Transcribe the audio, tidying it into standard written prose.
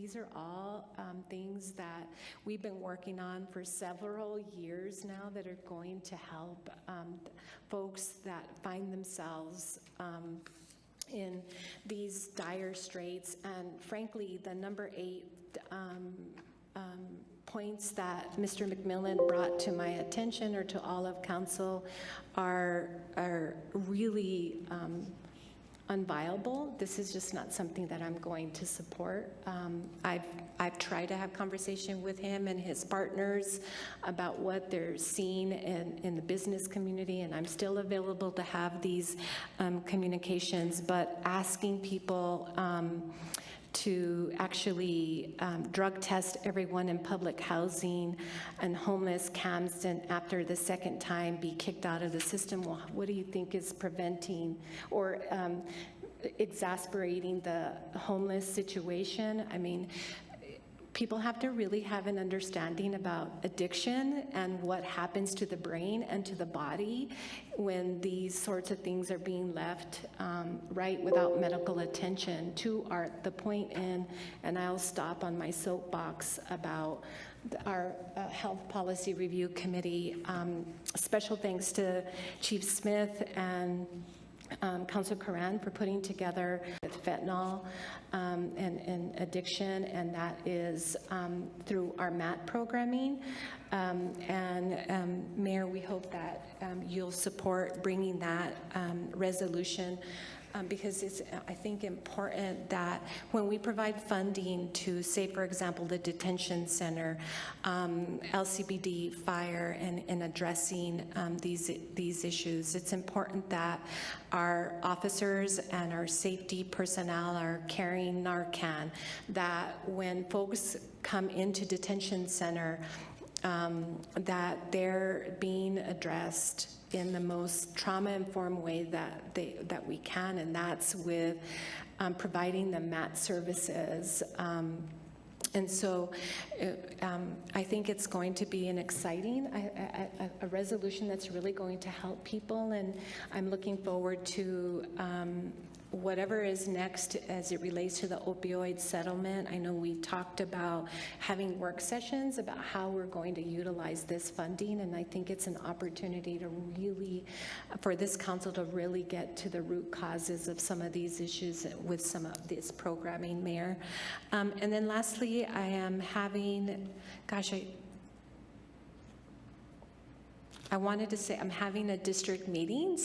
these are all things that we've been working on for several years now that are going to help folks that find themselves in these dire straits. And frankly, the number 8 points that Mr. McMillan brought to my attention or to all of council are really unviable. This is just not something that I'm going to support. I've tried to have conversation with him and his partners about what they're seeing in the business community, and I'm still available to have these communications, but asking people to actually drug test everyone in public housing and homeless camps, and after the second time be kicked out of the system. Well, what do you think is preventing or exasperating the homeless situation? I mean, people have to really have an understanding about addiction and what happens to the brain and to the body when these sorts of things are being left right without medical attention. The point in, and I'll stop on my soapbox about our Health Policy Review Committee. Special thanks to Chief Smith and Council Karan for putting together with fentanyl and addiction, and that is through our MAT programming. Mayor, we hope that you'll support bringing that resolution, because it's, I think, important that when we provide funding to, say, for example, the detention center, LCBD, fire, and addressing these issues, it's important that our officers and our safety personnel are carrying Narcan, that when folks come into detention center, that they're being addressed in the most trauma-informed way that we can, and that's with providing the MAT services. And so I think it's going to be an exciting a resolution that's really going to help people, and I'm looking forward to whatever is next as it relates to the opioid settlement. I know we talked about having work sessions about how we're going to utilize this funding, and I think it's an opportunity to really, for this council to really get to the root causes of some of these issues with some of this programming, Mayor. And then lastly, I am having, I wanted to say I'm having a district meeting